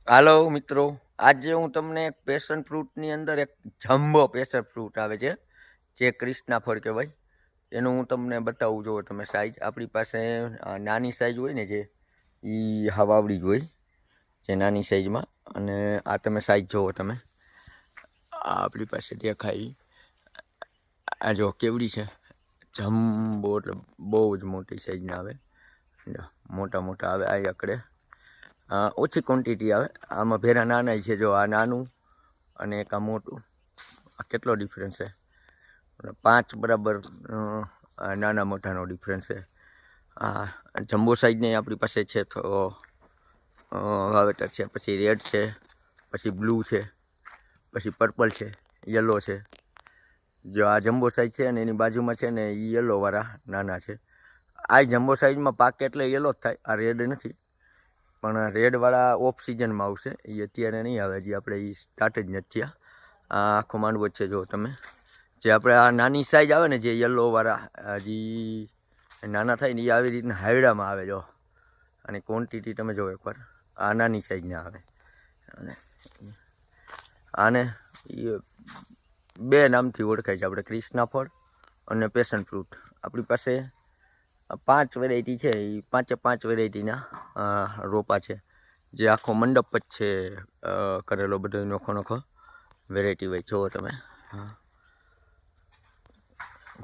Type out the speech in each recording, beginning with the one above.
હાલો મિત્રો, આજે હું તમને એક પેશન ફ્રૂટની અંદર એક જમ્બો પેશન ફ્રૂટ આવે છે, જે ક્રિષ્ના ફળ કહેવાય. એનું હું તમને બતાવું. જો તમે સાઈઝ, આપણી પાસે નાની સાઈઝ હોય ને, જે એ હવાવડી જ હોય, જે નાની સાઈઝમાં. અને આ તમે સાઈઝ જુઓ, તમે આ આપણી પાસે દેખાય, આ જો કેવડી છે, જમ્બો, એટલે બહુ જ મોટી સાઈઝના આવે, મોટા મોટા આવે. આ આકડે ઓછી ક્વોન્ટિટી આવે. આમાં ભેરા નાના છે. જો આ નાનું અને એક આ મોટું, આ કેટલો ડિફરન્સ છે, 5 બરાબર નાના મોટાનો ડિફરન્સ છે. આ જમ્બો સાઈઝની આપણી પાસે છે, તો વાવેતર છે. પછી રેડ છે, પછી બ્લુ છે, પછી પર્પલ છે, યલો છે. જો આ જમ્બો સાઈઝ છે, અને એની બાજુમાં છે ને એ યલોવાળા નાના છે. આ જમ્બો સાઈઝમાં પાકે એટલે યલો જ થાય. આ રેડ નથી, પણ રેડવાળા ઓફ સિઝનમાં આવશે. એ અત્યારે નહીં આવે, હજી આપણે એ સ્ટાર્ટ જ નથી થયા. આ આખો માંડવો છે. જો તમે, જે આપણે આ નાની સાઈઝ આવે ને, જે યલોવાળા હજી નાના થાય ને, એ આવી રીતના હાયડામાં આવે. જો અને ક્વોન્ટિટી તમે જો એકવાર, આ નાની સાઈઝના આવે. અને આને એ 2 નામથી ઓળખાય છે આપણે, ક્રિષ્ના ફળ અને પેશન ફ્રૂટ. આપણી પાસે 5 વેરાયટી છે. એ 5 વેરાયટીના રોપા છે, જે આખો મંડપ જ છે કરેલો, બધો નોખો નોખો વેરાયટી હોય. જુઓ તમે,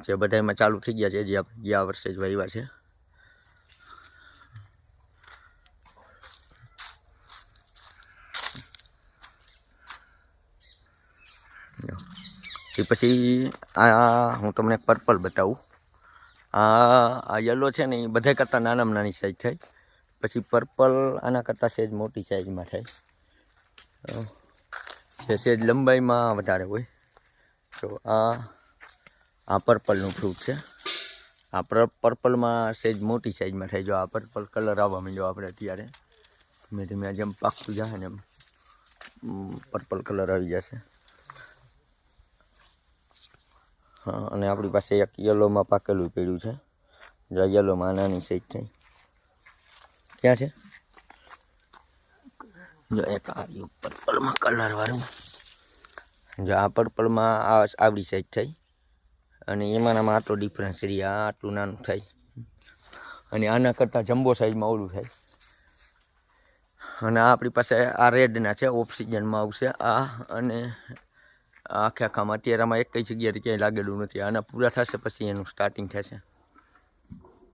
જે બધામાં ચાલુ થઈ ગયા છે, જે આપણે ગયા વર્ષે જ વાવ્યા છે. એ પછી આ હું તમને પર્પલ બતાવું. આ યલો છે ને, એ બધા કરતાં નાનામાં નાની સાઈઝ થાય. પછી પર્પલ આના કરતાં સેજ મોટી સાઈઝમાં થાય, જે સેજ લંબાઈમાં વધારે હોય. તો આ પર્પલનું ફ્રૂટ છે. આ પર્પલમાં સેજ મોટી સાઈઝમાં થાય. જો આ પર્પલ કલર આવવા માંડ્યો આપણે અત્યારે, ધીમે ધીમે જેમ પાકતું જશે ને એમ પર્પલ કલર આવી જશે. હા, અને આપણી પાસે એક યલોમાં પાકેલું પડ્યું છે. જો યલોમાં નાની સાઈઝ થાય. ક્યાં છે? જો એક આવ્યું પર્પલમાં કલરવાળું. જો આ પર્પલમાં આવડી સાઈઝ થઈ, અને એમાંનામાં આટલો ડિફરન્સ રહી. આ આટલું નાનું થાય, અને આના કરતાં જમ્બો સાઈઝમાં ઓલું થાય. અને આ આપણી પાસે આ રેડના છે, ઓફ સિઝનમાં આવશે આ. અને આખે આખામાં અત્યારે આમાં એક કઈ જગ્યાએ ક્યાંય લાગેલું નથી. આના પૂરા થશે પછી એનું સ્ટાર્ટિંગ થશે.